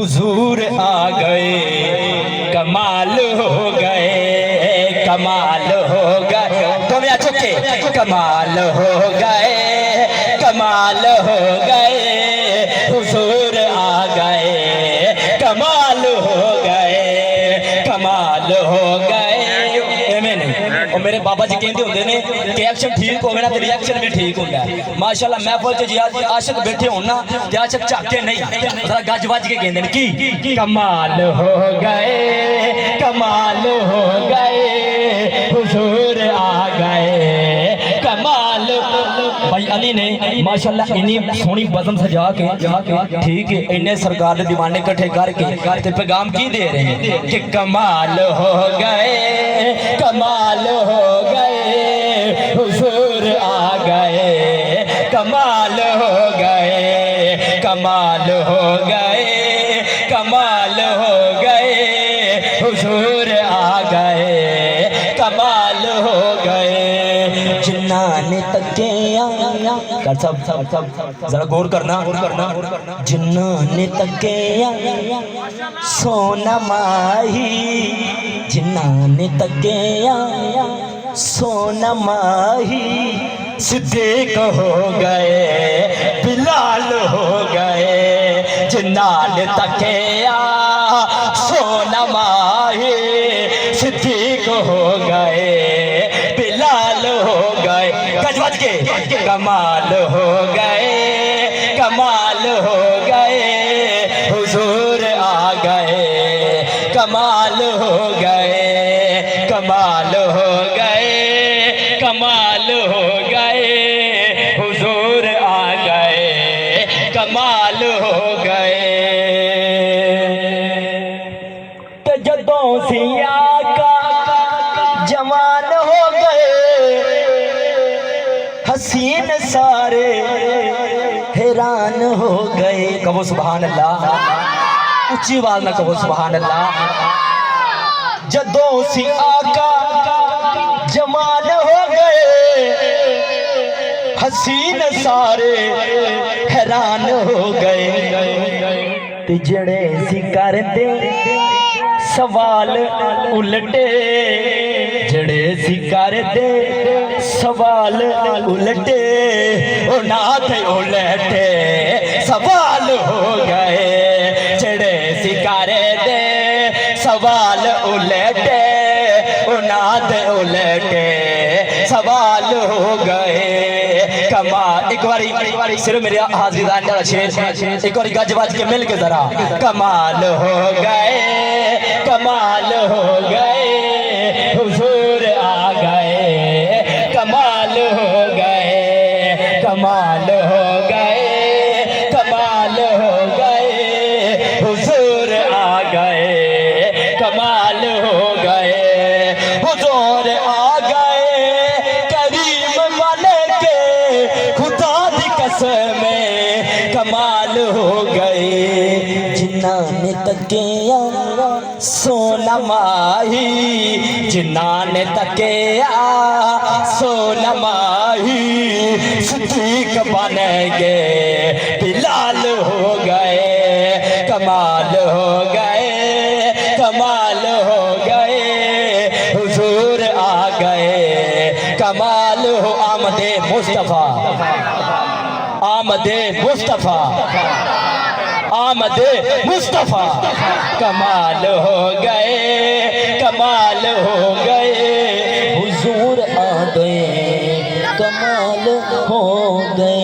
हुजूर आ गए, कमाल हो गए, कमाल हो गए। तो मैं चुके कमाल हो गए, कमाल हो गए, हुजूर आ गए, कमाल हो गए, कमाल हो गए। और मेरे बाबा जी कहते होंगे ने कि एक्शन ठीक होवे ना तो रिएक्शन भी ठीक होता है। माशाल्लाह महफिल च जी आशिक बैठे हो ना ते आशिक झाके नहीं, जरा गज वज के कहते हैं कि कमाल हो गए, कमाल हो गए, हुजूर आ गए, कमाल। भाई अली ने माशाल्लाह इन्नी सोहनी बज़म सजा के ठीक है इन्ने सरकार के दीवाने इकट्ठे करके पैगाम की दे रहे हैं कि कमाल हो गए, कमाल हो गए, हुजूर आ गए, कमाल हो गए, कमाल हो गए, कमाल हो गए, हुजूर आ गए, कमाल हो गए। जिन्ना ने तके सब जरा गौर करना, जिन्ना ने तके सोना माही, जिन्ना ने तके सोना माही, सिद्दीक हो गए, बिलाल हो गए। जिन्ना ने तके सोना माही, सिद्दीक हो गए, बिलाल हो गए। गजवज के कमाल हो गए, कमाल हो गए, हुजूर आ गए, कमाल हो गए, कमाल हो गए, कमाल हो गए, हुजूर आ गए, कमाल हो गए। तो जदों सिया का जवान हो गए, हसीन सारे हैरान हो गए। कहो सुभान अल्लाह, उच्ची आवाज ना कहो सुभान अल्लाह। जदों सी आका जवान हो गए, हसीन सारे हैरान हो गए। ते जड़े सी करदे सवाल उलटे, जड़े सी करदे सवाल उलटे, ओ ना थे उलटे सवाल हो गए। जड़े सी करदे सवाल उलटे, ओ ना थे उलटे सवाल हो गए। कमाल एक बारी सिर्फ मेरे हाजिर का शेर एक बार गज बज के मिल के जरा। कमाल हो गए, कमाल हो गए, हुजूर आ गए, कमाल हो गए, कमाल हो गए, कमाल हो गए, हुजूर आ गए, कमाल हो गए, हुजूर आ गए, करीम बन के खुदा दी कसम कमाल हो गए। जिन्ना ने तके सोना माही, जिन्ना ने तके सोना माही, सिद्दीक बन गए, बिलाल हो गए, कमाल हो गए, कमाल हो गए, हुजूर आ गए, कमाल हो। आमदे मुस्तफा, आमदे मुस्तफा, आमदे मुस्तफा, कमाल हो गए, कमाल हो गए, हुजूर आ गए, कमाल हो गए।